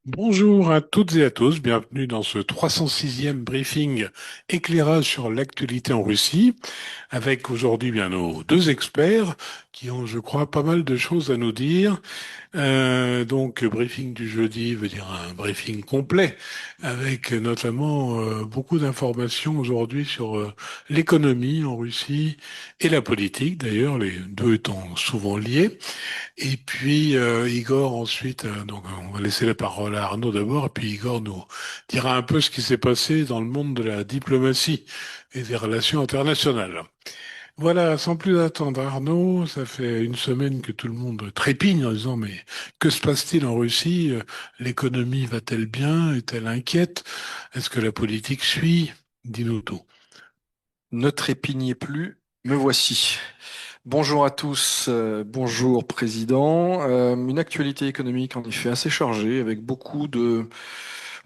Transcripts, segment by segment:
Bonjour à toutes et à tous, bienvenue dans ce 306e briefing éclairage sur l'actualité en Russie, avec aujourd'hui bien nos deux experts qui ont, je crois, pas mal de choses à nous dire. Donc, briefing du jeudi veut dire un briefing complet, avec notamment beaucoup d'informations aujourd'hui sur l'économie en Russie et la politique, d'ailleurs, les deux étant souvent liés. Et puis Igor ensuite, donc on va laisser la parole à Arnaud d'abord, et puis Igor nous dira un peu ce qui s'est passé dans le monde de la diplomatie et des relations internationales. Voilà, sans plus attendre, Arnaud, ça fait une semaine que tout le monde trépigne en disant mais que se passe-t-il en Russie? L'économie va-t-elle bien? Est-elle inquiète? Est-ce que la politique suit? Dis-nous tout. Ne trépignez plus, me voici. Bonjour à tous, bonjour Président. Une actualité économique en effet assez chargée avec beaucoup de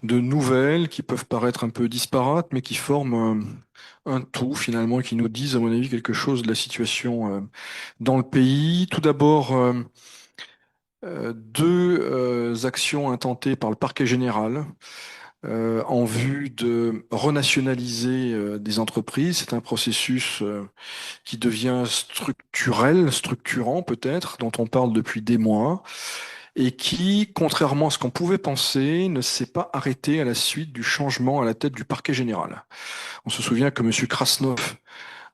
nouvelles qui peuvent paraître un peu disparates mais qui forment un tout finalement et qui nous disent à mon avis quelque chose de la situation dans le pays. Tout d'abord, deux actions intentées par le parquet général en vue de renationaliser des entreprises. C'est un processus qui devient structurel, structurant peut-être, dont on parle depuis des mois, et qui, contrairement à ce qu'on pouvait penser, ne s'est pas arrêté à la suite du changement à la tête du parquet général. On se souvient que M. Krasnov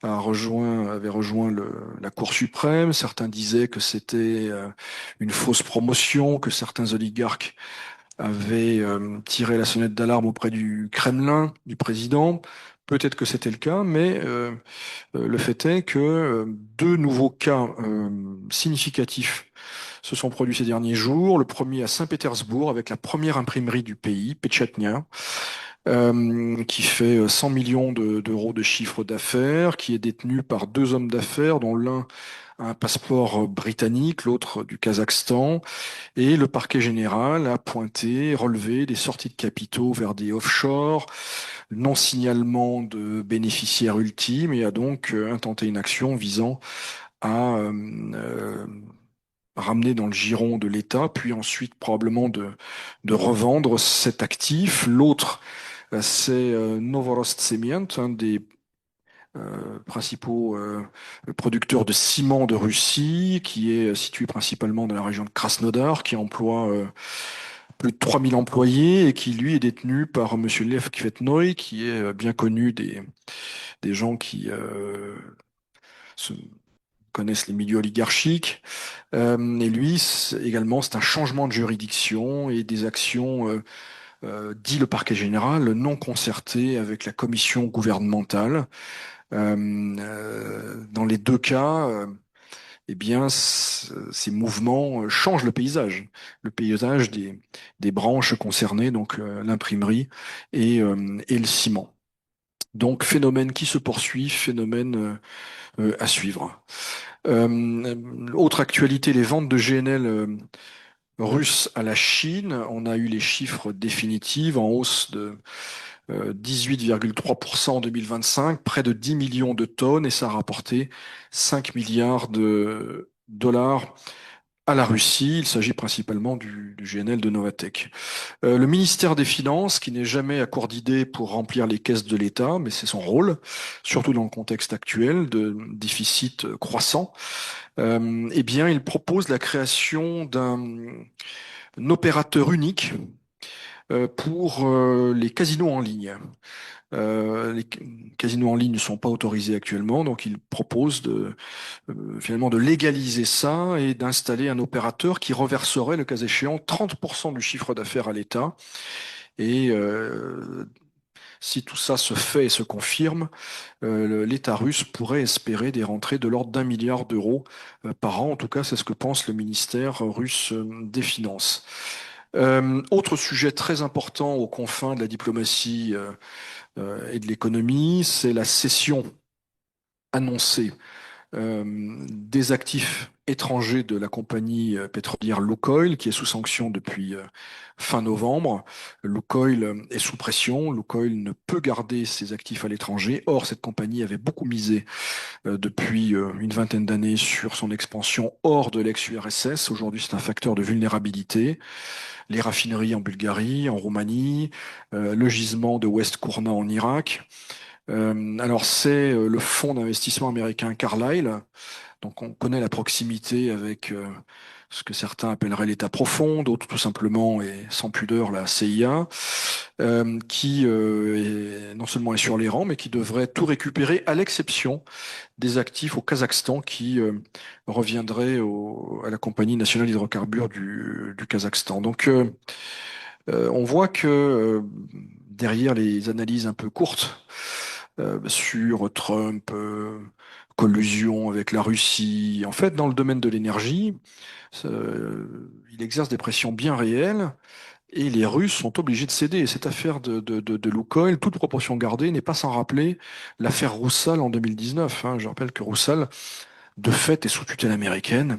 avait rejoint la Cour suprême. Certains disaient que c'était une fausse promotion, que certains oligarques avaient tiré la sonnette d'alarme auprès du Kremlin, du président. Peut-être que c'était le cas, mais le fait est que deux nouveaux cas significatifs se sont produits ces derniers jours. Le premier à Saint-Pétersbourg avec la première imprimerie du pays, Pechatnia, qui fait 100 millions d'euros de chiffre d'affaires, qui est détenu par deux hommes d'affaires, dont l'un a un passeport britannique, l'autre du Kazakhstan. Et le parquet général a pointé, relevé des sorties de capitaux vers des offshore, non-signalement de bénéficiaires ultimes et a donc intenté une action visant à ramener dans le giron de l'État, puis ensuite probablement de revendre cet actif. L'autre, c'est Novorost Cement, un des principaux producteurs de ciment de Russie, qui est situé principalement dans la région de Krasnodar, qui emploie plus de 3000 employés et qui, lui, est détenu par Monsieur Lev Kvetnoy, qui est bien connu des gens qui se- connaissent les milieux oligarchiques. Et lui, également, c'est un changement de juridiction et des actions, dit le parquet général, non concertées avec la commission gouvernementale. Dans les deux cas, eh bien, ces mouvements changent le paysage des branches concernées, donc l'imprimerie et le ciment. Donc, phénomène qui se poursuit, phénomène à suivre. Autre actualité, les ventes de GNL russes à la Chine. On a eu les chiffres définitifs en hausse de 18,3% en 2025, près de 10 millions de tonnes, et ça a rapporté 5 milliards de dollars à la Russie. Il s'agit principalement du GNL de Novatek. Le ministère des Finances, qui n'est jamais à court d'idées pour remplir les caisses de l'État, mais c'est son rôle, surtout dans le contexte actuel de déficit croissant, eh bien, il propose la création d'un opérateur unique pour les casinos en ligne. Les casinos en ligne ne sont pas autorisés actuellement, donc il propose finalement de légaliser ça et d'installer un opérateur qui reverserait, le cas échéant, 30% du chiffre d'affaires à l'État. Et si tout ça se fait et se confirme, l'État russe pourrait espérer des rentrées de l'ordre d'1 milliard d'euros par an. En tout cas, c'est ce que pense le ministère russe des Finances. Autre sujet très important aux confins de la diplomatie et de l'économie, c'est la cession annoncée des actifs étrangers de la compagnie pétrolière Lukoil, qui est sous sanction depuis fin novembre. Lukoil est sous pression. Lukoil ne peut garder ses actifs à l'étranger. Or, cette compagnie avait beaucoup misé depuis une vingtaine d'années sur son expansion hors de l'ex-URSS. Aujourd'hui, c'est un facteur de vulnérabilité. Les raffineries en Bulgarie, en Roumanie, le gisement de West Kourna en Irak. Alors, c'est le fonds d'investissement américain Carlyle. Donc, on connaît la proximité avec ce que certains appelleraient l'État profond, d'autres tout simplement, et sans pudeur, la CIA, qui non seulement est sur les rangs, mais qui devrait tout récupérer, à l'exception des actifs au Kazakhstan qui reviendraient à la Compagnie nationale d'hydrocarbures du Kazakhstan. Donc, on voit que derrière les analyses un peu courtes sur Trump, collusion avec la Russie, en fait, dans le domaine de l'énergie, il exerce des pressions bien réelles. Et les Russes sont obligés de céder. Et cette affaire de Lukoil, toute proportion gardée, n'est pas sans rappeler l'affaire Roussal en 2019. Hein. Je rappelle que Roussal, de fait, est sous tutelle américaine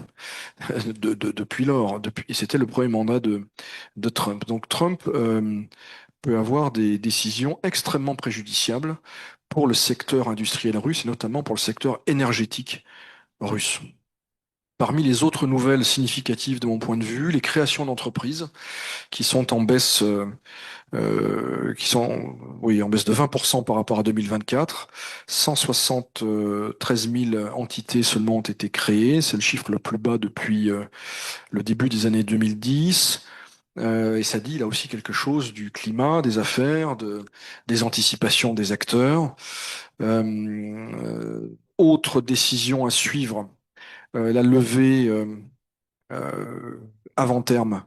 depuis lors. Et c'était le premier mandat de Trump. Donc Trump peut avoir des décisions extrêmement préjudiciables pour le secteur industriel russe et notamment pour le secteur énergétique russe. Parmi les autres nouvelles significatives de mon point de vue, les créations d'entreprises qui sont en baisse, qui sont, oui, en baisse de 20% par rapport à 2024. 173 000 entités seulement ont été créées. C'est le chiffre le plus bas depuis le début des années 2010. Et ça dit là aussi quelque chose du climat, des affaires, des anticipations des acteurs. Autre décision à suivre, la levée euh, avant terme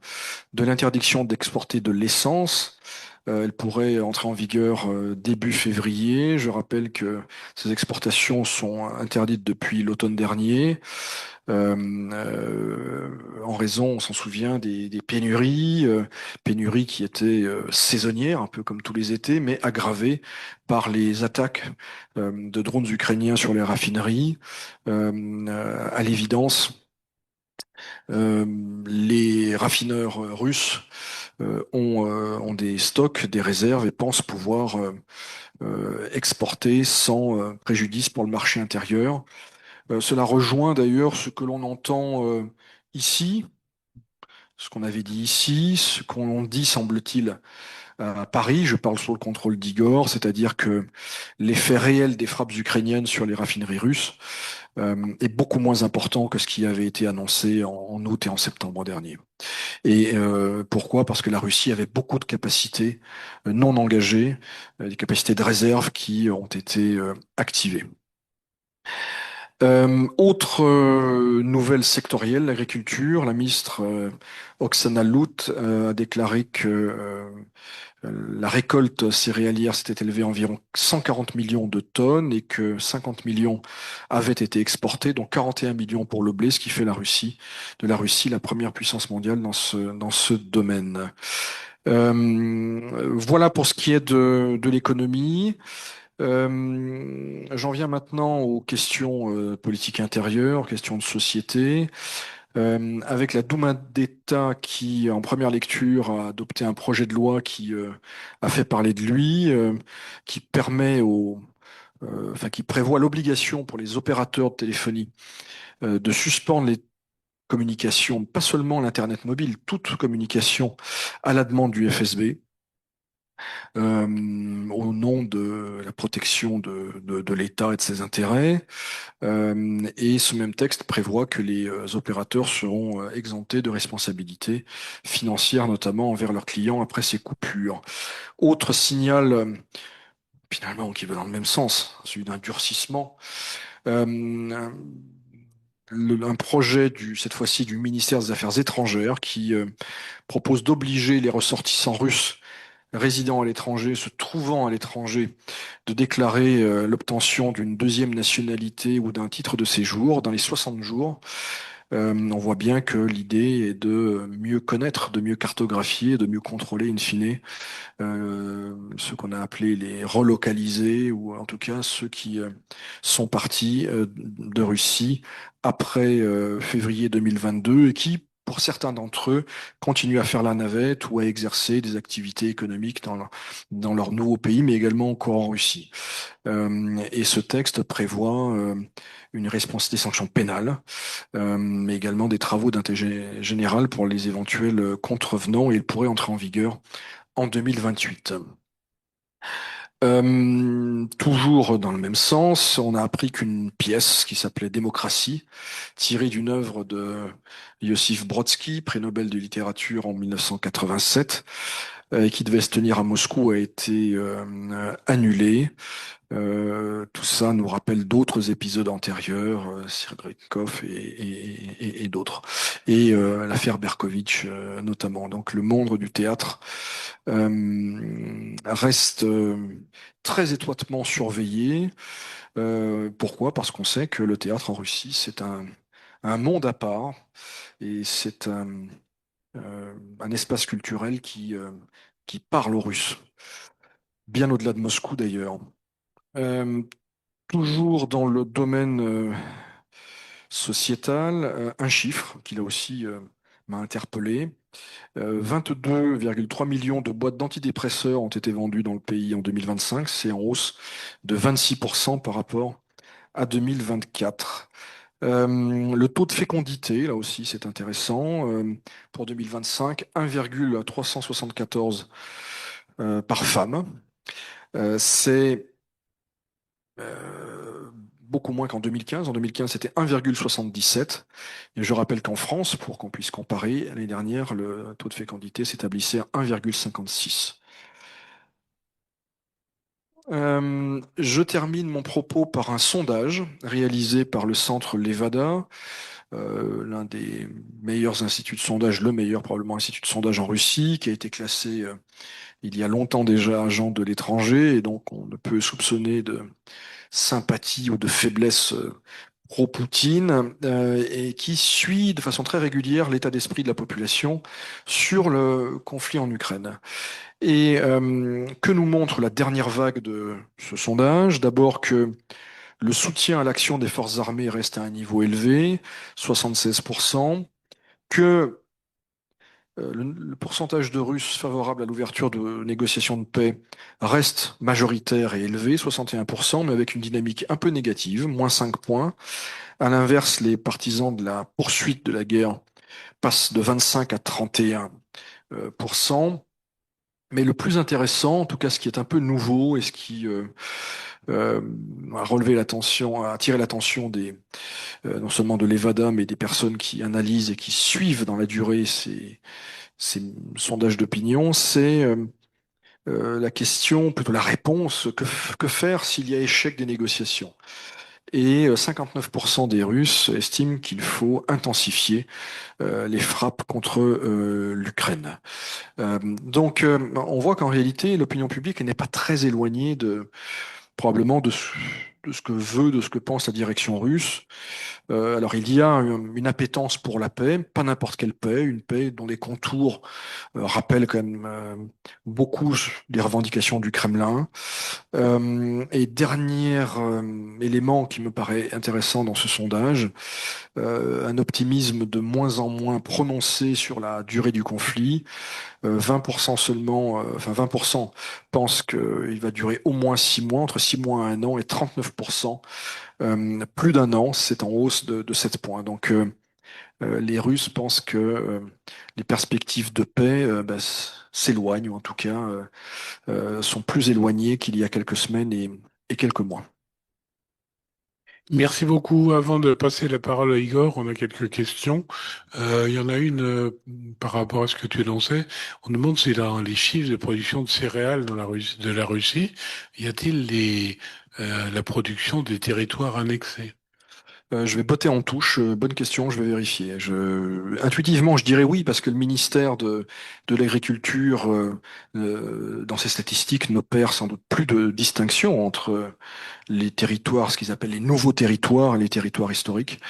de l'interdiction d'exporter de l'essence. Elle pourrait entrer en vigueur début février. Je rappelle que ces exportations sont interdites depuis l'automne dernier, en raison, on s'en souvient, des pénuries, pénuries qui étaient saisonnières, un peu comme tous les étés, mais aggravées par les attaques de drones ukrainiens sur les raffineries. À l'évidence, euh, les raffineurs russes ont des stocks, des réserves et pensent pouvoir exporter sans préjudice pour le marché intérieur. Cela rejoint d'ailleurs ce que l'on entend ici, ce qu'on avait dit ici, ce qu'on dit, semble-t-il, à Paris. Je parle sous le contrôle d'Igor, c'est-à-dire que l'effet réel des frappes ukrainiennes sur les raffineries russes est beaucoup moins important que ce qui avait été annoncé en août et en septembre dernier. Et pourquoi? Parce que la Russie avait beaucoup de capacités non engagées, des capacités de réserve qui ont été activées. Autre nouvelle sectorielle, l'agriculture. La ministre Oksana Lut a déclaré que la récolte céréalière s'était élevée à environ 140 millions de tonnes et que 50 millions avaient été exportés, dont 41 millions pour le blé, ce qui fait de la Russie la première puissance mondiale dans ce domaine. Voilà pour ce qui est de l'économie. J'en viens maintenant aux questions politiques intérieures, questions de société. Avec la Douma d'État qui, en première lecture, a adopté un projet de loi qui a fait parler de lui, qui permet enfin, qui prévoit l'obligation pour les opérateurs de téléphonie de suspendre les communications, pas seulement l'Internet mobile, toute communication à la demande du FSB. Au nom de la protection de l'État et de ses intérêts. Et ce même texte prévoit que les opérateurs seront exemptés de responsabilités financières, notamment envers leurs clients après ces coupures. Autre signal, finalement, qui va dans le même sens, celui d'un durcissement. Euh, un projet cette fois-ci du ministère des Affaires étrangères qui propose d'obliger les ressortissants russes résidant à l'étranger, se trouvant à l'étranger, de déclarer l'obtention d'une deuxième nationalité ou d'un titre de séjour dans les 60 jours. On voit bien que l'idée est de mieux connaître, de mieux cartographier, de mieux contrôler in fine ce qu'on a appelé les relocalisés, ou en tout cas ceux qui sont partis de Russie après février 2022 et qui, pour certains d'entre eux, continuent à faire la navette ou à exercer des activités économiques dans leur nouveau pays, mais également encore en Russie. Et ce texte prévoit une réponse des sanctions pénales, mais également des travaux d'intérêt général pour les éventuels contrevenants, et il pourrait entrer en vigueur en 2028. Toujours dans le même sens, on a appris qu'une pièce qui s'appelait Démocratie, tirée d'une œuvre de Iosif Brodsky, prix Nobel de littérature en 1987, et qui devait se tenir à Moscou, a été annulée. Tout ça nous rappelle d'autres épisodes antérieurs, Srebrenikov et d'autres, et l'affaire Berkovitch notamment. Donc le monde du théâtre reste très étroitement surveillé. Pourquoi? Parce qu'on sait que le théâtre en Russie, c'est un monde à part, et c'est un espace culturel qui parle aux Russes, bien au-delà de Moscou d'ailleurs. Euh, Toujours dans le domaine sociétal, un chiffre qui là aussi m'a interpellé. 22,3 millions de boîtes d'antidépresseurs ont été vendues dans le pays en 2025. C'est en hausse de 26% par rapport à 2024. Le taux de fécondité, là aussi, c'est intéressant. Pour 2025, 1,374 par femme. C'est beaucoup moins qu'en 2015. En 2015, c'était 1,77. Et je rappelle qu'en France, pour qu'on puisse comparer, l'année dernière, le taux de fécondité s'établissait à 1,56. Je termine mon propos par un sondage réalisé par le centre Levada, l'un des meilleurs instituts de sondage, le meilleur probablement institut de sondage en Russie, qui a été classé il y a longtemps déjà agent de l'étranger, et donc on ne peut soupçonner de sympathie ou de faiblesse pro-Poutine, et qui suit de façon très régulière l'état d'esprit de la population sur le conflit en Ukraine. Et que nous montre la dernière vague de ce sondage? D'abord que le soutien à l'action des forces armées reste à un niveau élevé, 76%, que le pourcentage de Russes favorables à l'ouverture de négociations de paix reste majoritaire et élevé, 61%, mais avec une dynamique un peu négative, moins 5 points. À l'inverse, les partisans de la poursuite de la guerre passent de 25 à 31%. Mais le plus intéressant, en tout cas ce qui est un peu nouveau et ce qui euh, a relevé l'attention, a attiré l'attention non seulement de l'Evada, mais des personnes qui analysent et qui suivent dans la durée ces sondages d'opinion, c'est la question, plutôt la réponse, que faire s'il y a échec des négociations? Et 59% des Russes estiment qu'il faut intensifier les frappes contre l'Ukraine. On voit qu'en réalité, l'opinion publique n'est pas très éloignée probablement de ce que veut, de ce que pense la direction russe. Alors il y a une appétence pour la paix, pas n'importe quelle paix, une paix dont les contours rappellent quand même beaucoup les revendications du Kremlin. Et dernier élément qui me paraît intéressant dans ce sondage, un optimisme de moins en moins prononcé sur la durée du conflit. 20% seulement, enfin 20% pensent qu'il va durer au moins 6 mois, entre 6 mois et un an, et 39% plus d'un an. C'est en hausse de 7 points. Donc les Russes pensent que les perspectives de paix s'éloignent, ou en tout cas sont plus éloignées qu'il y a quelques semaines et quelques mois. Merci beaucoup. Avant de passer la parole à Igor, on a quelques questions. Il y en a une par rapport à ce que tu énonçais. On demande si dans les chiffres de production de céréales dans de la Russie, y a-t-il la production des territoires annexés? Je vais botter en touche. Bonne question, je vais vérifier. Intuitivement, je dirais oui, parce que le ministère de l'Agriculture, dans ses statistiques, n'opère sans doute plus de distinction entre les territoires, ce qu'ils appellent les nouveaux territoires et les territoires historiques.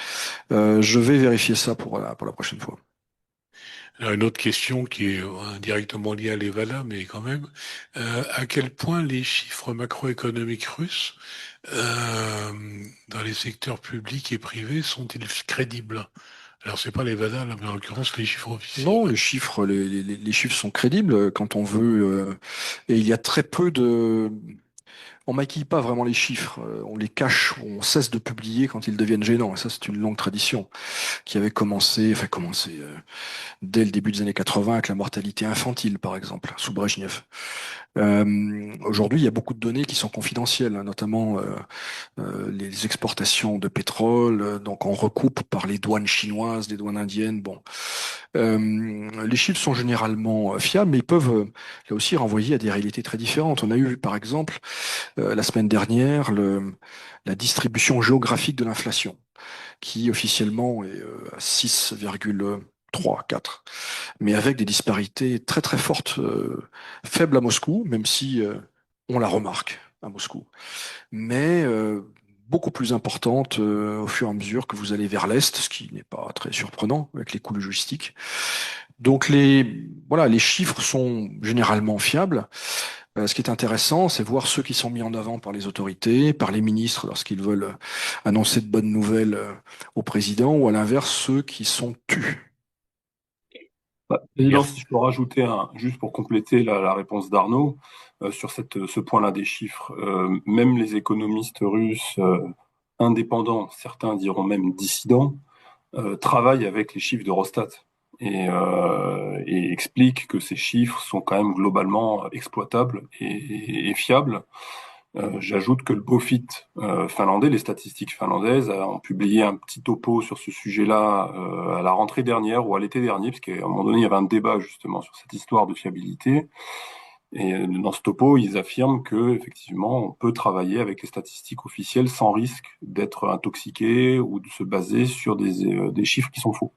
Je vais vérifier ça pour la prochaine fois. Alors, une autre question qui est indirectement liée à l'Evala, mais quand même, à quel point les chiffres macroéconomiques russes euh, dans les secteurs publics et privés sont-ils crédibles? Alors, c'est pas l'Evala, là, mais en l'occurrence les chiffres officiels. Non, les chiffres sont crédibles quand on veut, et il y a très peu de. On maquille pas vraiment les chiffres, on les cache, on cesse de publier quand ils deviennent gênants. Et ça, c'est une longue tradition qui avait commencé dès le début des années 80 avec la mortalité infantile, par exemple, sous Brejnev. Aujourd'hui, il y a beaucoup de données qui sont confidentielles, hein, notamment les exportations de pétrole, donc on recoupe par les douanes chinoises, les douanes indiennes. Bon, les chiffres sont généralement fiables, mais ils peuvent là aussi renvoyer à des réalités très différentes. On a eu, par exemple, la semaine dernière, la distribution géographique de l'inflation, qui officiellement est à 6,3, 4, mais avec des disparités très très fortes, faibles à Moscou, même si on la remarque à Moscou, mais beaucoup plus importantes au fur et à mesure que vous allez vers l'Est, ce qui n'est pas très surprenant avec les coûts logistiques. Donc voilà, les chiffres sont généralement fiables. Ce qui est intéressant, c'est voir ceux qui sont mis en avant par les autorités, par les ministres lorsqu'ils veulent annoncer de bonnes nouvelles au président, ou à l'inverse, ceux qui sont tus. Bah, Président, Merci. si je peux rajouter juste pour compléter la réponse d'Arnaud sur ce point-là des chiffres, même les économistes russes indépendants, certains diront même dissidents, travaillent avec les chiffres d'Eurostat et expliquent que ces chiffres sont quand même globalement exploitables et fiables. J'ajoute que le BOFIT finlandais, les statistiques finlandaises, ont publié un petit topo sur ce sujet-là à la rentrée dernière ou à l'été dernier, parce qu'à un moment donné, il y avait un débat justement sur cette histoire de fiabilité. Et dans ce topo, ils affirment que effectivement, on peut travailler avec les statistiques officielles sans risque d'être intoxiqué ou de se baser sur des chiffres qui sont faux.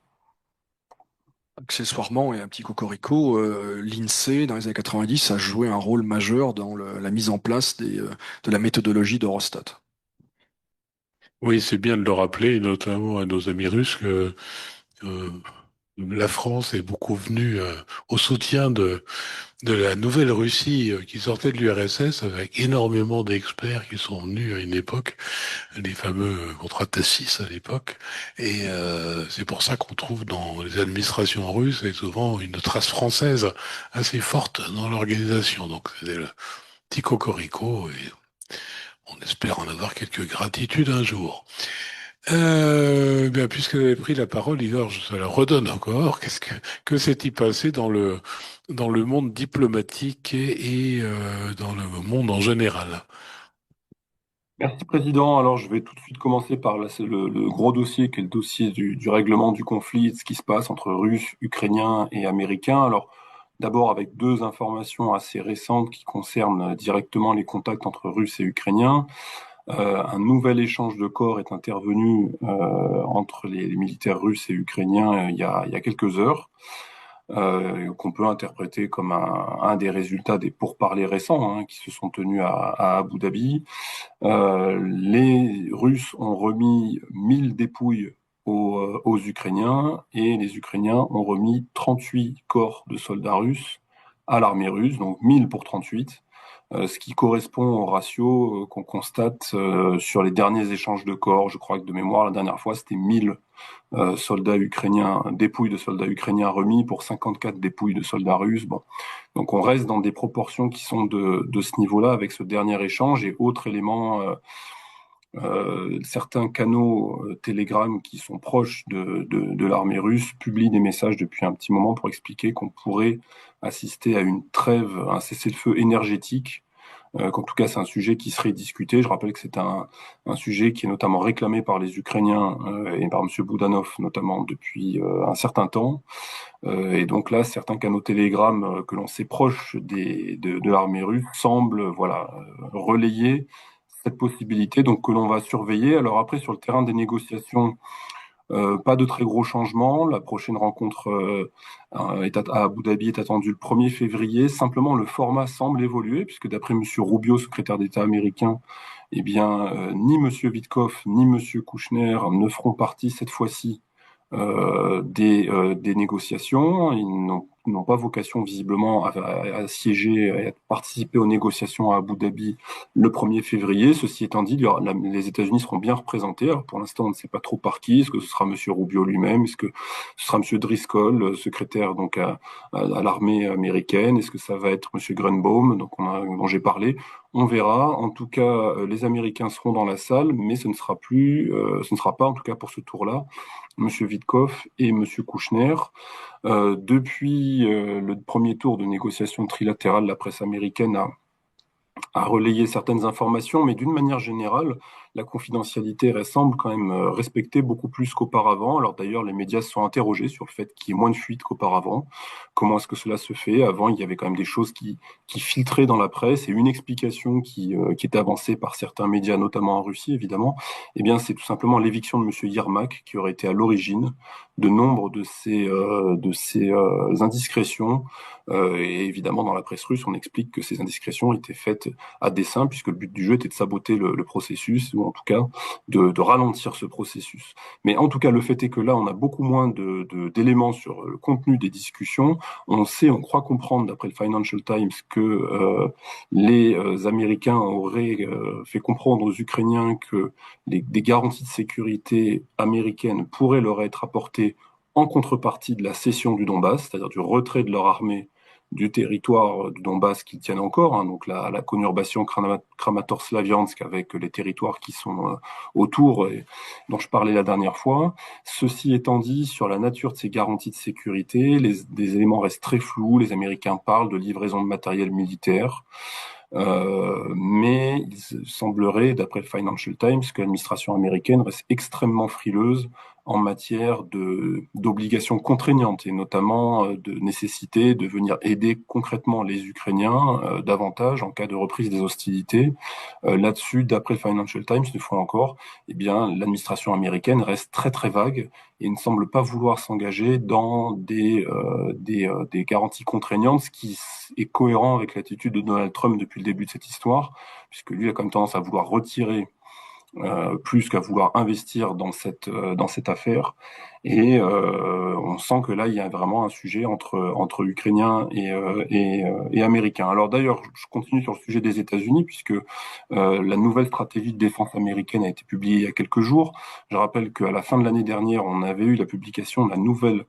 Accessoirement, et un petit cocorico, l'INSEE, dans les années 90, a joué un rôle majeur dans la mise en place de la méthodologie d'Eurostat. Oui, c'est bien de le rappeler, notamment à nos amis russes, que euh, la France est beaucoup venue au soutien de la nouvelle Russie qui sortait de l'URSS avec énormément d'experts qui sont venus à une époque, les fameux contrats Tassis à l'époque. Et c'est pour ça qu'on trouve dans les administrations russes et souvent une trace française assez forte dans l'organisation. Donc c'est le petit cocorico et on espère en avoir quelques gratitudes un jour. Bien, puisque vous avez pris la parole, Igor, je te la redonne encore. Que s'est-il passé dans le monde diplomatique et dans le monde en général? Merci, Président. Alors, je vais tout de suite commencer par là, c'est le gros dossier, qui est le dossier du règlement du conflit, et de ce qui se passe entre Russes, Ukrainiens et Américains. Alors, d'abord avec deux informations assez récentes qui concernent directement les contacts entre Russes et Ukrainiens. Un nouvel échange de corps est intervenu entre les militaires russes et ukrainiens il y a quelques heures, qu'on peut interpréter comme un des résultats des pourparlers récents qui se sont tenus à Abu Dhabi. Les Russes ont remis 1000 dépouilles aux Ukrainiens et les Ukrainiens ont remis 38 corps de soldats russes à l'armée russe, donc 1000 pour 38, ce qui correspond au ratio qu'on constate sur les derniers échanges de corps. Je crois que de mémoire, la dernière fois, c'était 1000 soldats ukrainiens, dépouilles de soldats ukrainiens remis pour 54 dépouilles de soldats russes. Bon. Donc on reste dans des proportions qui sont de ce niveau-là avec ce dernier échange et autres éléments. Certains canaux Telegram qui sont proches de l'armée russe publient des messages depuis un petit moment pour expliquer qu'on pourrait assister à une trêve, un cessez-le-feu énergétique, qu'en tout cas c'est un sujet qui serait discuté. Je rappelle que c'est un sujet qui est notamment réclamé par les Ukrainiens et par M. Boudanov notamment depuis un certain temps. Et donc là, certains canaux Telegram que l'on sait proches de l'armée russe semblent voilà, relayer cette possibilité donc que l'on va surveiller. Alors après, sur le terrain des négociations, pas de très gros changements. La prochaine rencontre à Abu Dhabi est attendue le 1er février. Simplement, le format semble évoluer, puisque d'après M. Rubio, secrétaire d'État américain, eh bien, ni M. Witkoff ni M. Kouchner ne feront partie cette fois-ci des négociations. Ils n'ont pas vocation visiblement à siéger et à participer aux négociations à Abu Dhabi le 1er février. Ceci étant dit, les États-Unis seront bien représentés. Alors pour l'instant, on ne sait pas trop par qui. Est-ce que ce sera M. Rubio lui-même? Est-ce que ce sera M. Driscoll, secrétaire donc à l'armée américaine? Est-ce que ça va être M. Grunbaum, dont j'ai parlé? On verra. En tout cas, les Américains seront dans la salle, mais ce ne sera pas, en tout cas pour ce tour-là, M. Witkoff et M. Kouchner. Depuis le premier tour de négociation trilatérale, la presse américaine a relayé certaines informations, mais d'une manière générale, la confidentialité semble quand même respectée beaucoup plus qu'auparavant. Alors d'ailleurs, les médias se sont interrogés sur le fait qu'il y ait moins de fuites qu'auparavant. Comment est-ce que cela se fait? Avant, il y avait quand même des choses qui filtraient dans la presse, et une explication qui est avancée par certains médias, notamment en Russie évidemment, eh bien c'est tout simplement l'éviction de M. Yermak qui aurait été à l'origine de nombre de ces indiscrétions. Et évidemment, dans la presse russe, on explique que ces indiscrétions étaient faites à dessein, puisque le but du jeu était de saboter le processus, ou en tout cas de ralentir ce processus. Mais en tout cas, le fait est que là, on a beaucoup moins d'éléments sur le contenu des discussions. On croit comprendre, d'après le Financial Times, que les Américains auraient fait comprendre aux Ukrainiens que des garanties de sécurité américaines pourraient leur être apportées en contrepartie de la cession du Donbass, c'est-à-dire du retrait de leur armée du territoire du Donbass qu'ils tiennent encore, hein, donc la conurbation Kramatorsk-Slaviansk avec les territoires qui sont autour, et dont je parlais la dernière fois. Ceci étant dit, sur la nature de ces garanties de sécurité, des éléments restent très flous. Les Américains parlent de livraison de matériel militaire. Mais il semblerait, d'après le Financial Times, que l'administration américaine reste extrêmement frileuse en matière d'obligations contraignantes, et notamment de nécessité de venir aider concrètement les Ukrainiens davantage en cas de reprise des hostilités. Là-dessus, d'après le Financial Times, une fois encore, eh bien, l'administration américaine reste très très vague et ne semble pas vouloir s'engager dans des garanties contraignantes, ce qui est cohérent avec l'attitude de Donald Trump depuis le début de cette histoire, puisque lui a quand même tendance à vouloir retirer plus qu'à vouloir investir dans cette affaire. Et on sent que là, il y a vraiment un sujet entre Ukrainiens et Américains. Alors d'ailleurs, je continue sur le sujet des États-Unis, puisque la nouvelle stratégie de défense américaine a été publiée il y a quelques jours. Je rappelle qu'à la fin de l'année dernière, on avait eu la publication de la nouvelle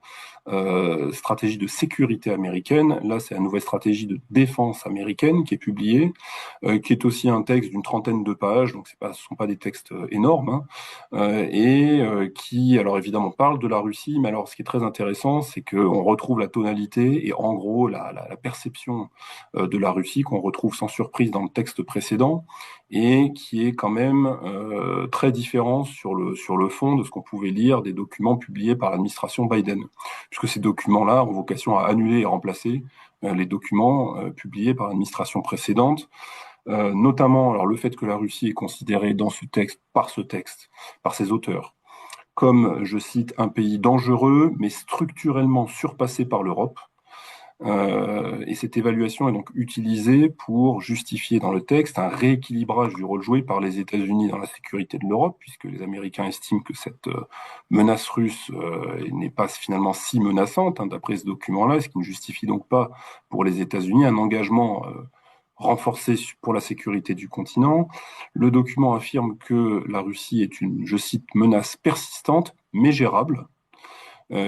stratégie de sécurité américaine. Là, c'est la nouvelle stratégie de défense américaine qui est publiée, qui est aussi un texte d'une trentaine de pages, donc ce sont pas des textes énormes, hein, qui, alors évidemment, parle de la Russie, mais alors ce qui est très intéressant, c'est qu'on retrouve la tonalité et en gros la perception de la Russie qu'on retrouve sans surprise dans le texte précédent, et qui est quand même très différent sur le fond de ce qu'on pouvait lire des documents publiés par l'administration Biden, puisque ces documents-là ont vocation à annuler et remplacer les documents publiés par l'administration précédente. Notamment alors le fait que la Russie est considérée dans ce texte, par ses auteurs, comme, je cite, un pays dangereux, mais structurellement surpassé par l'Europe. Et cette évaluation est donc utilisée pour justifier dans le texte un rééquilibrage du rôle joué par les États-Unis dans la sécurité de l'Europe, puisque les Américains estiment que cette menace russe n'est pas finalement si menaçante, hein, d'après ce document-là, ce qui ne justifie donc pas pour les États-Unis un engagement renforcé pour la sécurité du continent. Le document affirme que la Russie est une, je cite, menace persistante mais gérable,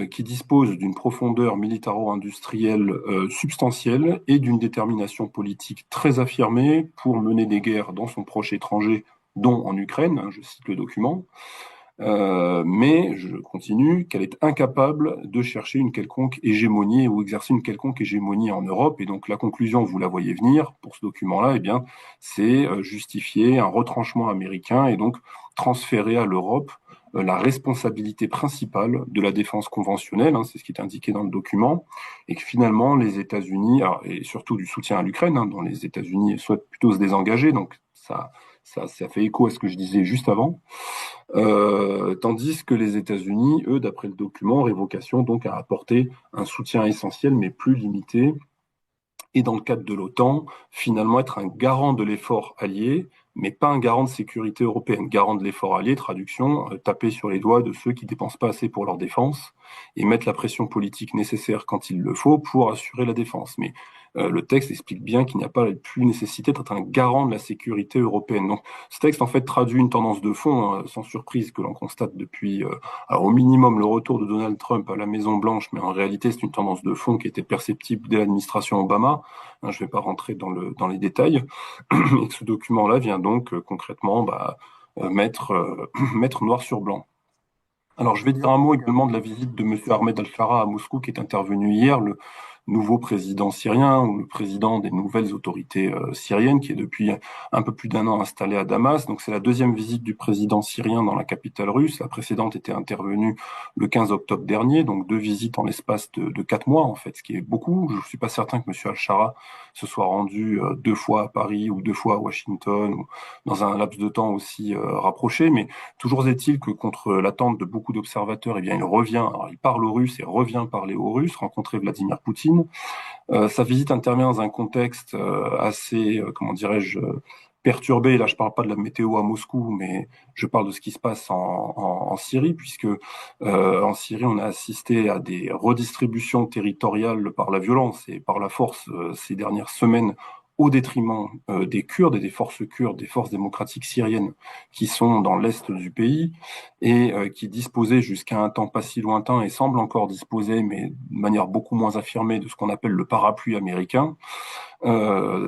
qui dispose d'une profondeur militaro-industrielle substantielle et d'une détermination politique très affirmée pour mener des guerres dans son proche étranger, dont en Ukraine, hein, je cite le document. Mais je continue, qu'elle est incapable de chercher une quelconque hégémonie ou exercer une quelconque hégémonie en Europe. Et donc la conclusion, vous la voyez venir pour ce document-là, eh bien, c'est justifier un retranchement américain et donc transférer à l'Europe la responsabilité principale de la défense conventionnelle, c'est ce qui est indiqué dans le document, et que finalement les États-Unis, et surtout du soutien à l'Ukraine, dont les États-Unis souhaitent plutôt se désengager, donc ça fait écho à ce que je disais juste avant, tandis que les États-Unis, eux, d'après le document, auraient vocation donc à apporter un soutien essentiel mais plus limité, et dans le cadre de l'OTAN, finalement être un garant de l'effort allié, mais pas un garant de sécurité européenne. Garant de l'effort allié, traduction, taper sur les doigts de ceux qui dépensent pas assez pour leur défense et mettre la pression politique nécessaire quand il le faut pour assurer la défense. Mais le texte explique bien qu'il n'y a pas plus nécessité d'être un garant de la sécurité européenne. Donc ce texte en fait traduit une tendance de fond, sans surprise, que l'on constate depuis, alors au minimum le retour de Donald Trump à la Maison Blanche, mais en réalité c'est une tendance de fond qui était perceptible dès l'administration Obama. Je ne vais pas rentrer dans les détails. Et ce document-là vient donc concrètement mettre noir sur blanc. Alors, je vais dire un mot également de la visite de M. Ahmed Al-Shara à Moscou, qui est intervenu hier, le nouveau président syrien, ou le président des nouvelles autorités syriennes, qui est depuis un peu plus d'1 an installé à Damas. Donc, c'est la deuxième visite du président syrien dans la capitale russe. La précédente était intervenue le 15 octobre dernier, donc 2 visites en l'espace de 4 mois, en fait, ce qui est beaucoup. Je ne suis pas certain que M. Al-Shara se soit rendu 2 fois à Paris ou 2 fois à Washington, ou dans un laps de temps aussi rapproché, mais toujours est-il que contre l'attente de beaucoup d'observateurs, eh bien, il revient, alors il parle au russe et revient parler aux Russes, rencontrer Vladimir Poutine. Sa visite intervient dans un contexte assez, comment dirais-je, perturbé. Là, je parle pas de la météo à Moscou, mais je parle de ce qui se passe en Syrie, puisque en Syrie, on a assisté à des redistributions territoriales par la violence et par la force ces dernières semaines, au détriment des Kurdes et des forces kurdes, des forces démocratiques syriennes qui sont dans l'est du pays et qui disposaient jusqu'à un temps pas si lointain et semblent encore disposer, mais de manière beaucoup moins affirmée, de ce qu'on appelle le parapluie américain.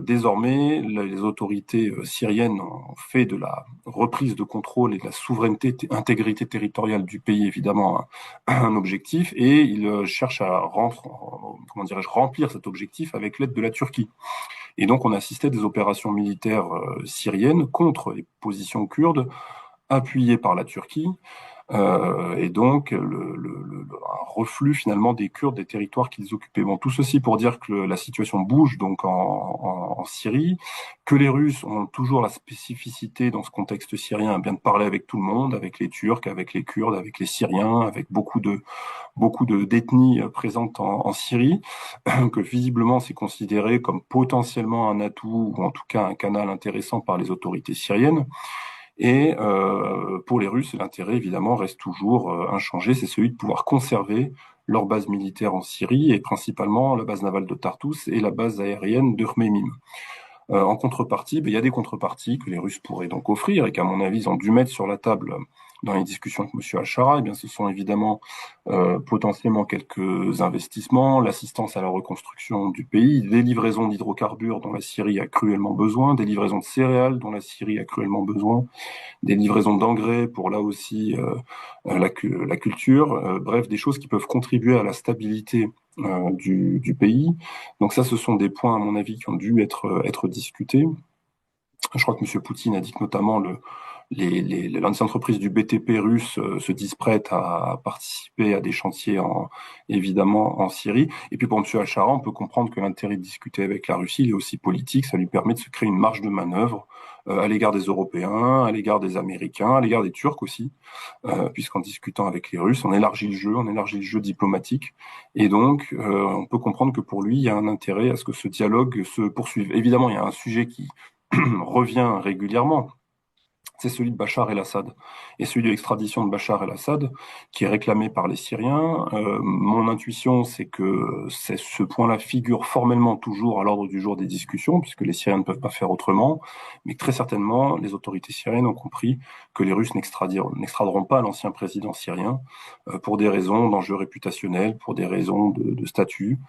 Désormais, les autorités syriennes ont fait de la reprise de contrôle et de la souveraineté, intégrité territoriale du pays évidemment un objectif, et ils cherchent à remplir cet objectif avec l'aide de la Turquie. Et donc, on assistait à des opérations militaires syriennes contre les positions kurdes, appuyées par la Turquie, et donc un reflux finalement des Kurdes des territoires qu'ils occupaient. Bon, tout ceci pour dire que la situation bouge donc en Syrie, que les Russes ont toujours la spécificité dans ce contexte syrien à bien de parler avec tout le monde, avec les Turcs, avec les Kurdes, avec les Syriens, avec beaucoup d'ethnies présentes en Syrie, que visiblement c'est considéré comme potentiellement un atout ou en tout cas un canal intéressant par les autorités syriennes. Et pour les Russes, l'intérêt évidemment reste toujours inchangé, c'est celui de pouvoir conserver leur base militaire en Syrie et principalement la base navale de Tartous et la base aérienne de Khmeimim. En contrepartie, il y a des contreparties que les Russes pourraient donc offrir et qu'à mon avis, ils ont dû mettre sur la table dans les discussions avec M. Al-Shara. Eh bien, ce sont évidemment potentiellement quelques investissements, l'assistance à la reconstruction du pays, des livraisons d'hydrocarbures dont la Syrie a cruellement besoin, des livraisons de céréales dont la Syrie a cruellement besoin, des livraisons d'engrais pour là aussi la culture, bref, des choses qui peuvent contribuer à la stabilité du pays. Donc ça, ce sont des points, à mon avis, qui ont dû être discutés. Je crois que M. Poutine a dit que notamment les entreprises du BTP russe se disent prêtes à participer à des chantiers évidemment en Syrie. Et puis pour M. Al-Shara, on peut comprendre que l'intérêt de discuter avec la Russie, il est aussi politique. Ça lui permet de se créer une marge de manœuvre à l'égard des Européens, à l'égard des Américains, à l'égard des Turcs aussi, puisqu'en discutant avec les Russes, on élargit le jeu diplomatique. Et donc, on peut comprendre que pour lui, il y a un intérêt à ce que ce dialogue se poursuive. Évidemment, il y a un sujet qui revient régulièrement, c'est celui de Bachar el-Assad et celui de l'extradition de Bachar el-Assad qui est réclamé par les Syriens. Mon intuition, c'est que ce point-là figure formellement toujours à l'ordre du jour des discussions, puisque les Syriens ne peuvent pas faire autrement, mais très certainement, les autorités syriennes ont compris que les Russes n'extraderont pas l'ancien président syrien pour des raisons d'enjeux réputationnels, pour des raisons de statut.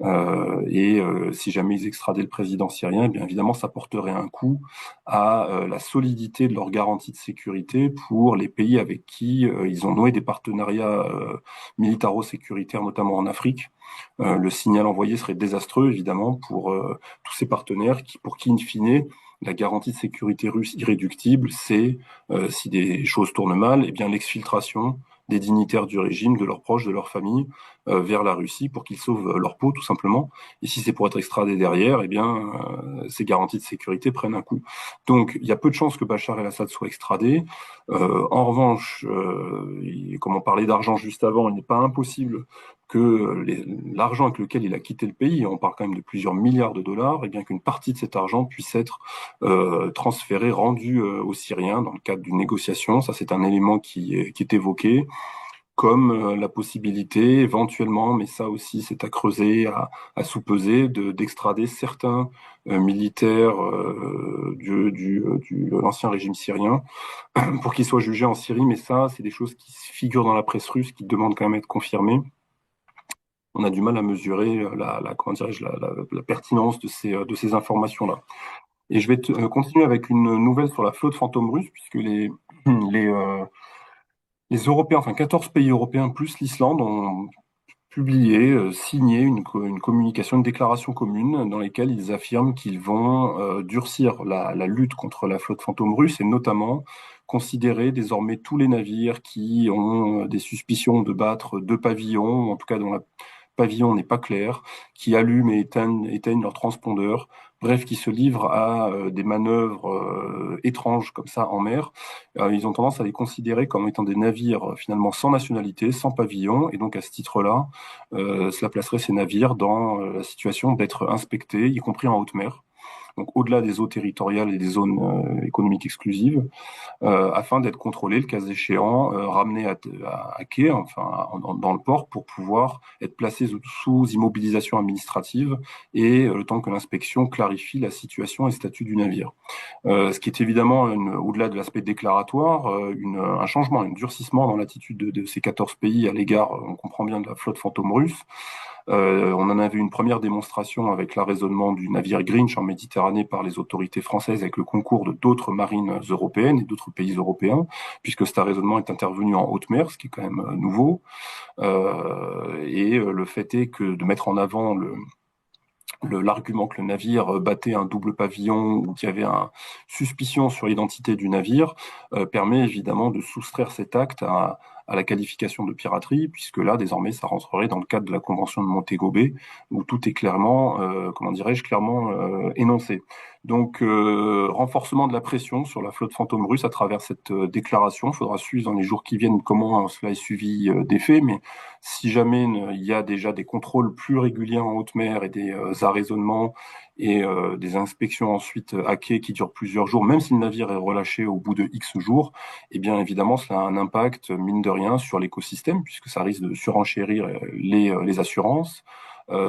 Si jamais ils extradaient le président syrien, eh bien évidemment, ça porterait un coup à la solidité de l'organisation garantie de sécurité pour les pays avec qui ils ont noué des partenariats militaro-sécuritaires, notamment en Afrique. Le signal envoyé serait désastreux, évidemment, pour tous ces partenaires pour qui, in fine, la garantie de sécurité russe irréductible, c'est, si des choses tournent mal, eh bien l'exfiltration des dignitaires du régime, de leurs proches, de leurs familles, vers la Russie pour qu'ils sauvent leur peau, tout simplement. Et si c'est pour être extradé derrière, eh bien, ces garanties de sécurité prennent un coup. Donc, il y a peu de chances que Bachar el-Assad soit extradé. En revanche, comme on parlait d'argent juste avant, il n'est pas impossible que l'argent avec lequel il a quitté le pays, on parle quand même de plusieurs milliards de dollars, et bien qu'une partie de cet argent puisse être transféré, rendu aux Syriens dans le cadre d'une négociation. Ça, c'est un élément qui est évoqué, comme la possibilité éventuellement, mais ça aussi c'est à creuser, à sous-peser, d'extrader certains militaires de l'ancien régime syrien pour qu'ils soient jugés en Syrie. Mais ça, c'est des choses qui figurent dans la presse russe, qui demandent quand même à être confirmées. On a du mal à mesurer comment dirais-je, la pertinence de ces informations-là. Et je vais continuer avec une nouvelle sur la flotte fantôme russe, puisque les, euh, les Européens, enfin 14 pays européens plus l'Islande, ont publié, signé une communication, une déclaration commune dans laquelle ils affirment qu'ils vont durcir la lutte contre la flotte fantôme russe et notamment considérer désormais tous les navires qui ont des suspicions de battre deux pavillons, en tout cas dont la pavillon n'est pas clair, qui allument et éteignent leurs transpondeurs, bref, qui se livrent à des manœuvres étranges comme ça en mer. Ils ont tendance à les considérer comme étant des navires finalement sans nationalité, sans pavillon, et donc à ce titre-là, cela placerait ces navires dans la situation d'être inspectés, y compris en haute mer, donc au-delà des eaux territoriales et des zones économiques exclusives, afin d'être contrôlés, le cas échéant, ramenés à quai, enfin dans le port, pour pouvoir être placés sous immobilisation administrative et le temps que l'inspection clarifie la situation et le statut du navire. Ce qui est évidemment, au-delà de l'aspect déclaratoire, un changement, un durcissement dans l'attitude de ces 14 pays à l'égard, on comprend bien, de la flotte fantôme russe. On en a vu une première démonstration avec l'arraisonnement du navire Grinch en Méditerranée par les autorités françaises avec le concours de d'autres marines européennes et d'autres pays européens, puisque cet arraisonnement est intervenu en haute mer, ce qui est quand même nouveau. Et le fait est que de mettre en avant l'argument que le navire battait un double pavillon ou qu'il y avait une suspicion sur l'identité du navire permet évidemment de soustraire cet acte à la qualification de piraterie, puisque là, désormais, ça rentrerait dans le cadre de la Convention de Montego Bay, où tout est clairement, comment dirais-je, clairement énoncé. Donc, renforcement de la pression sur la flotte fantôme russe à travers cette déclaration. Il faudra suivre dans les jours qui viennent comment cela est suivi des faits, mais si jamais il y a déjà des contrôles plus réguliers en haute mer et des arraisonnements et des inspections ensuite à quai qui durent plusieurs jours, même si le navire est relâché au bout de X jours, eh bien évidemment cela a un impact, mine de rien, sur l'écosystème, puisque ça risque de surenchérir les assurances.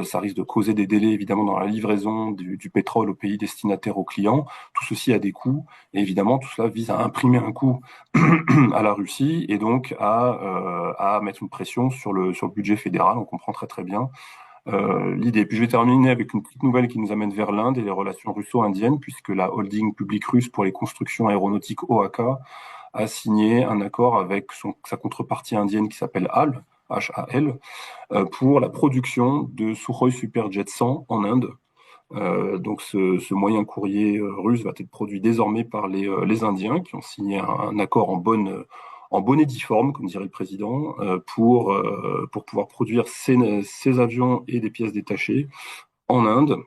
Ça risque de causer des délais évidemment dans la livraison du pétrole au pays destinataire aux clients. Tout ceci a des coûts et évidemment tout cela vise à imprimer un coût à la Russie et donc à mettre une pression sur le budget fédéral. On comprend très très bien l'idée. Puis je vais terminer avec une petite nouvelle qui nous amène vers l'Inde et les relations russo-indiennes, puisque la holding publique russe pour les constructions aéronautiques OAK a signé un accord avec sa contrepartie indienne qui s'appelle HAL, HAL, pour la production de Sukhoi Superjet 100 en Inde. Donc ce moyen courrier russe va être produit désormais par les Indiens qui ont signé un accord en bonne et due forme, comme dirait le président, pour pouvoir produire ces avions et des pièces détachées en Inde,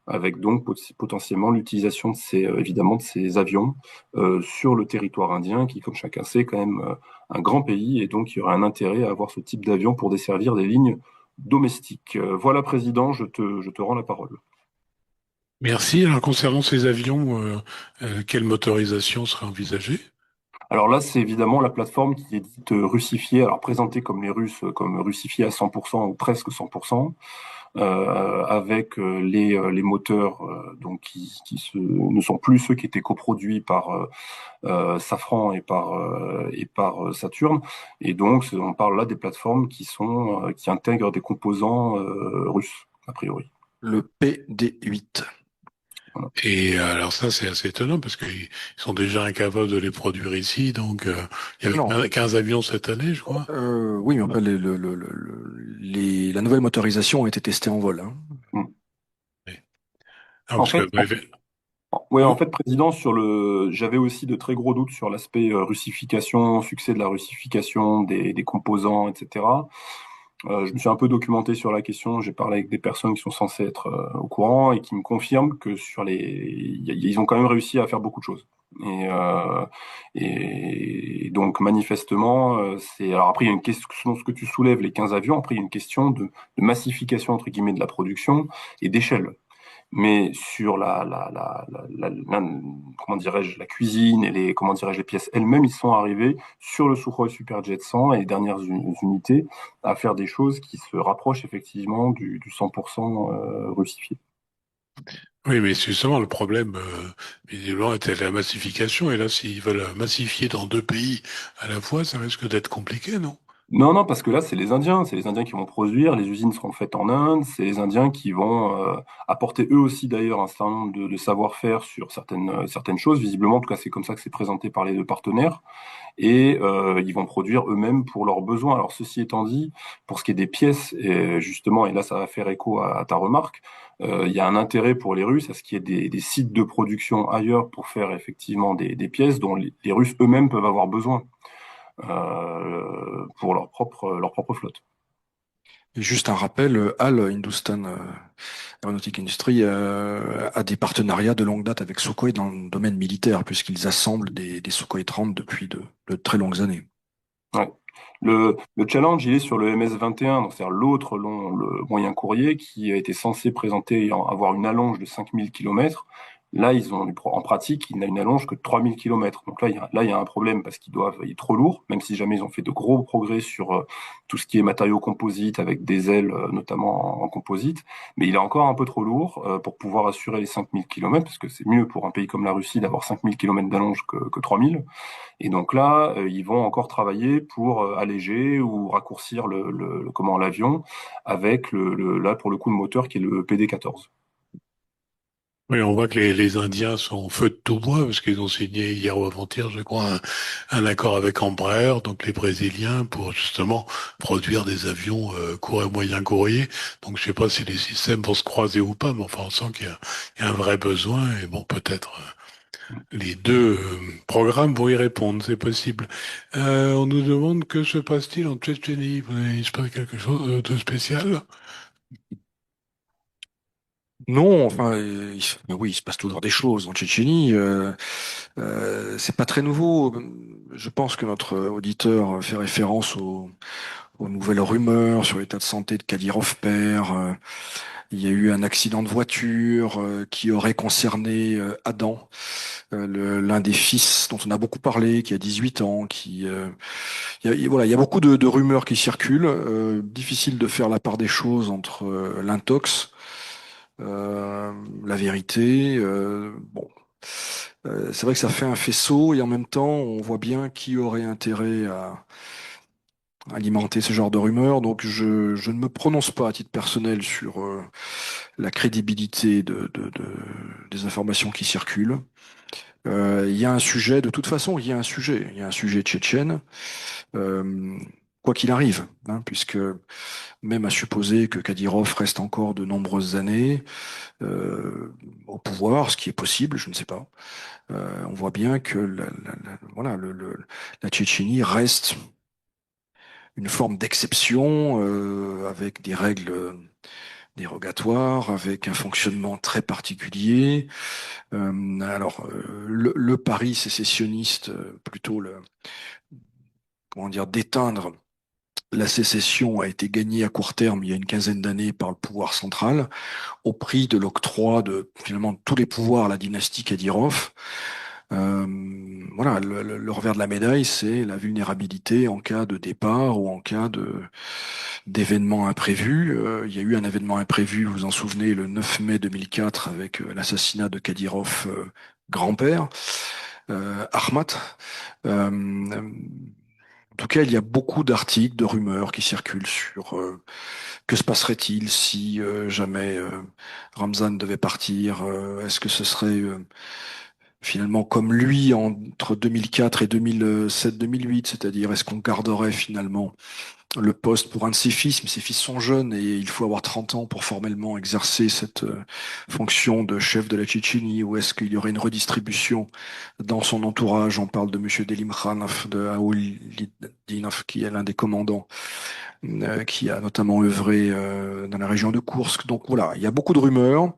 avec donc potentiellement l'utilisation évidemment de ces avions sur le territoire indien, qui, comme chacun sait, est quand même un grand pays, et donc il y aurait un intérêt à avoir ce type d'avion pour desservir des lignes domestiques. Voilà, Président, je te rends la parole. Merci. Alors, concernant ces avions, quelle motorisation serait envisagée? Alors là, c'est évidemment la plateforme qui est dite russifiée, alors présentée comme les Russes, comme russifiée à 100% ou presque 100%, avec les moteurs donc ne sont plus ceux qui étaient coproduits par Safran et par Saturn. Et donc, on parle là des plateformes qui intègrent des composants russes, a priori. Le PD8. Voilà. Et alors ça, c'est assez étonnant parce qu'ils sont déjà incapables de les produire ici. Donc, il y Non. avait 15 avions cette année, je crois. Oui, mais enfin, la nouvelle motorisation a été testée en vol, hein. Mm. Oui. Ah, En parce que, fait, ouais, en fait, président, j'avais aussi de très gros doutes sur l'aspect russification, succès de la russification des composants, etc. Je me suis un peu documenté sur la question. J'ai parlé avec des personnes qui sont censées être au courant et qui me confirment que ils ont quand même réussi à faire beaucoup de choses. Et donc manifestement, alors après il y a une question selon ce que tu soulèves, les 15 avions. Après il y a une question de massification entre guillemets de la production et d'échelle. Mais sur comment dirais-je, la cuisine et comment dirais-je, les pièces elles-mêmes, ils sont arrivés sur le Sukhoi Superjet 100 et les dernières unités à faire des choses qui se rapprochent effectivement du 100% russifié. oui, mais c'est justement le problème, visiblement, était la massification. Et là, s'ils veulent massifier dans deux pays à la fois, ça risque d'être compliqué, non? Non, non, parce que là, c'est les Indiens qui vont produire, les usines seront faites en Inde, c'est les Indiens qui vont apporter eux aussi d'ailleurs un certain nombre de savoir-faire sur certaines choses. Visiblement, en tout cas, c'est comme ça que c'est présenté par les deux partenaires. Et ils vont produire eux-mêmes pour leurs besoins. Alors ceci étant dit, pour ce qui est des pièces, et justement, et là ça va faire écho à ta remarque, il y a un intérêt pour les Russes à ce qu'il y ait des sites de production ailleurs pour faire effectivement des pièces dont les Russes eux-mêmes peuvent avoir besoin pour leur propre flotte. Et juste un rappel, HAL, Hindustan Aeronautic Industry, a des partenariats de longue date avec Sukhoi dans le domaine militaire, puisqu'ils assemblent des Sukhoi 30 depuis de très longues années. Ouais. Le challenge, il est sur le MS-21, donc c'est-à-dire le moyen courrier qui a été censé présenter, avoir une allonge de 5 000 kilomètres. Là, en pratique, il n'a une allonge que de 3 000 kilomètres. Donc là, il y a un problème parce il est trop lourd, même si jamais ils ont fait de gros progrès sur tout ce qui est matériaux composites avec des ailes, notamment en composite. Mais il est encore un peu trop lourd pour pouvoir assurer les 5 000 kilomètres, parce que c'est mieux pour un pays comme la Russie d'avoir 5 000 kilomètres d'allonge que 3 000. Et donc là, ils vont encore travailler pour alléger ou raccourcir comment l'avion avec là pour le coup le moteur qui est le PD-14. Oui, on voit que les Indiens sont feu de tout bois parce qu'ils ont signé hier ou avant-hier, je crois, un accord avec Embraer, donc les Brésiliens, pour justement produire des avions court et moyen courrier. Donc je sais pas si les systèmes vont se croiser ou pas, mais enfin on sent qu'il y a un vrai besoin et bon peut-être les deux programmes vont y répondre, c'est possible. On nous demande que se passe-t-il en Tchétchénie? Il se passe quelque chose de spécial? Non, enfin, oui, il se passe toujours des choses en Tchétchénie. C'est pas très nouveau. Je pense que notre auditeur fait référence aux nouvelles rumeurs sur l'état de santé de Kadyrov père. Il y a eu un accident de voiture qui aurait concerné Adam, l'un des fils dont on a beaucoup parlé, qui a 18 ans. Voilà, il y a beaucoup de rumeurs qui circulent. Difficile de faire la part des choses entre l'intox, la vérité. Bon, c'est vrai que ça fait un faisceau et en même temps, on voit bien qui aurait intérêt à alimenter ce genre de rumeurs. Donc, je ne me prononce pas à titre personnel sur la crédibilité des informations qui circulent. Il y a un sujet, de toute façon, il y a un sujet tchétchène, euh, quoi qu'il arrive, hein, puisque même à supposer que Kadyrov reste encore de nombreuses années au pouvoir, ce qui est possible, je ne sais pas. On voit bien que voilà, la Tchétchénie reste une forme d'exception avec des règles dérogatoires, avec un fonctionnement très particulier. Le pari sécessionniste, plutôt comment dire, d'éteindre la sécession a été gagné à court terme il y a une quinzaine d'années par le pouvoir central, au prix de l'octroi de finalement tous les pouvoirs à la dynastie Kadyrov. Voilà, le revers de la médaille, c'est la vulnérabilité en cas de départ ou en cas d'événements imprévus. Il y a eu un événement imprévu, vous vous en souvenez, le 9 mai 2004 avec l'assassinat de Kadyrov grand-père, Ahmad. Euh, tout cas, il y a beaucoup d'articles, de rumeurs qui circulent sur que se passerait-il si jamais Ramzan devait partir. Est-ce que ce serait finalement comme lui entre 2004 et 2007-2008, c'est-à-dire est-ce qu'on garderait finalement le poste pour un de ses fils, mais ses fils sont jeunes et il faut avoir 30 ans pour formellement exercer cette fonction de chef de la Tchétchénie, ou est-ce qu'il y aurait une redistribution dans son entourage? On parle de Monsieur Delimkhanov, de Aouldinov, qui est l'un des commandants, qui a notamment œuvré dans la région de Koursk. Donc voilà, il y a beaucoup de rumeurs.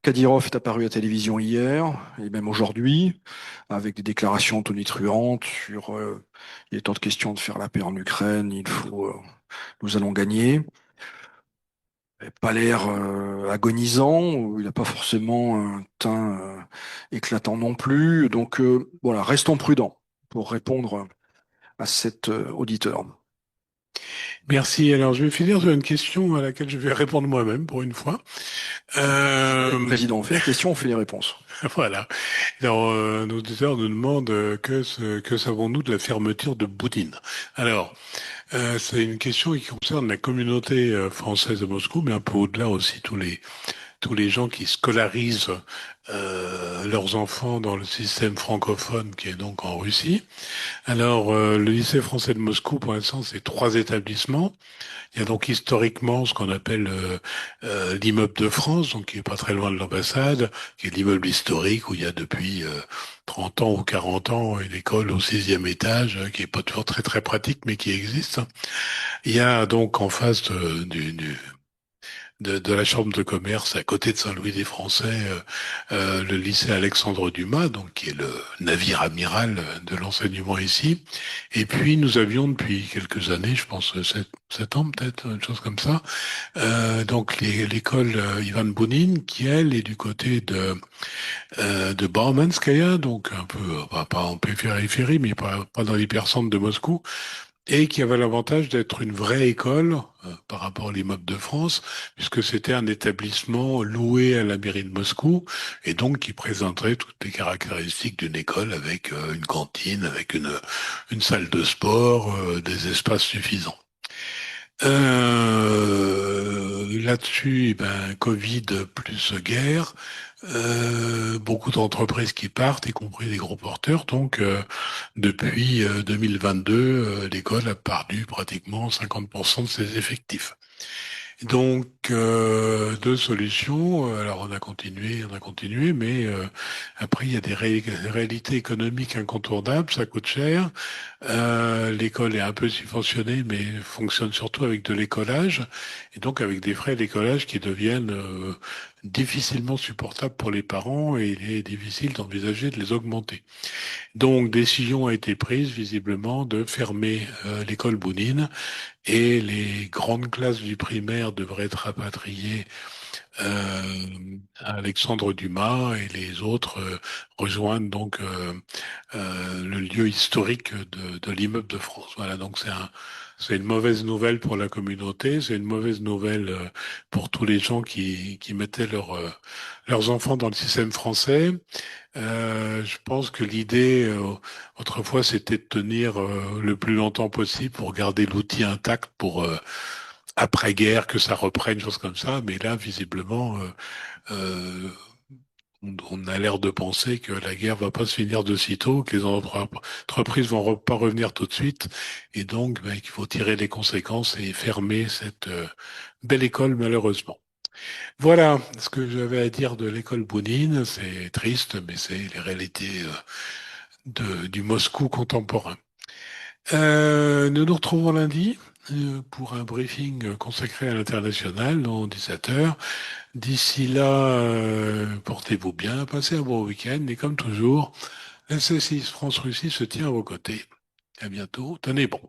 Kadyrov est apparu à la télévision hier, et même aujourd'hui, avec des déclarations tonitruantes sur il est hors de question de faire la paix en Ukraine, nous allons gagner. Il n'a pas l'air agonisant, il n'a pas forcément un teint éclatant non plus. Donc voilà, restons prudents pour répondre à cet auditeur. Merci. Alors, je vais finir sur une question à laquelle je vais répondre moi-même pour une fois. Président, on fait la question, on fait les réponses. Voilà. Alors, nos auditeurs nous demandent que savons-nous de la fermeture de Boudine. Alors, c'est une question qui concerne la communauté française de Moscou, mais un peu au-delà aussi tous les gens qui scolarisent leurs enfants dans le système francophone qui est donc en Russie. Alors, le lycée français de Moscou, pour l'instant, c'est 3 établissements. Il y a donc historiquement ce qu'on appelle l'immeuble de France, donc qui est pas très loin de l'ambassade, qui est l'immeuble historique où il y a depuis 30 ans ou 40 ans une école au 6e étage, qui est pas toujours très très pratique, mais qui existe. Il y a donc en face de la chambre de commerce à côté de Saint-Louis-des-Français, le lycée Alexandre Dumas, donc qui est le navire amiral de l'enseignement ici. Et puis nous avions depuis quelques années, je pense 7 ans peut-être, une chose comme ça, donc l'école Ivan Bounine, qui elle est du côté de Baumanskaya, donc un peu pas en périphérie, mais pas dans l'hypercentre de Moscou, et qui avait l'avantage d'être une vraie école par rapport à l'immeuble de France, puisque c'était un établissement loué à la mairie de Moscou, et donc qui présenterait toutes les caractéristiques d'une école avec une cantine, avec une salle de sport, des espaces suffisants. Là-dessus, eh ben, Covid plus guerre, beaucoup d'entreprises qui partent, y compris des gros porteurs. Donc, depuis 2022, l'école a perdu pratiquement 50% de ses effectifs. Donc, 2 solutions. Alors, on a continué, mais après, il y a des réalités économiques incontournables, ça coûte cher. L'école est un peu subventionnée, mais fonctionne surtout avec de l'écolage, et donc avec des frais d'écolage qui deviennent difficilement supportables pour les parents, et il est difficile d'envisager de les augmenter. Donc, décision a été prise, visiblement, de fermer l'école Bounine, et les grandes classes du primaire devraient être rapatriées à Alexandre Dumas, et les autres rejoignent donc le lieu historique de l'immeuble de France. Voilà, donc c'est une mauvaise nouvelle pour la communauté, c'est une mauvaise nouvelle pour tous les gens qui mettaient leurs enfants dans le système français. Je pense que l'idée, autrefois, c'était de tenir le plus longtemps possible pour garder l'outil intact pour après-guerre, que ça reprenne, choses comme ça. Mais là, visiblement, euh, on a l'air de penser que la guerre va pas se finir de sitôt, que les entreprises vont pas revenir tout de suite, et donc ben, il faut tirer les conséquences et fermer cette belle école, malheureusement. Voilà ce que j'avais à dire de l'école Bounine. C'est triste, mais c'est les réalités du Moscou contemporain. Nous nous retrouvons lundi pour un briefing consacré à l'international, dans 17 heures. D'ici là, portez-vous bien, passez un bon week-end, et comme toujours, la C6 France-Russie se tient à vos côtés. À bientôt, tenez bon.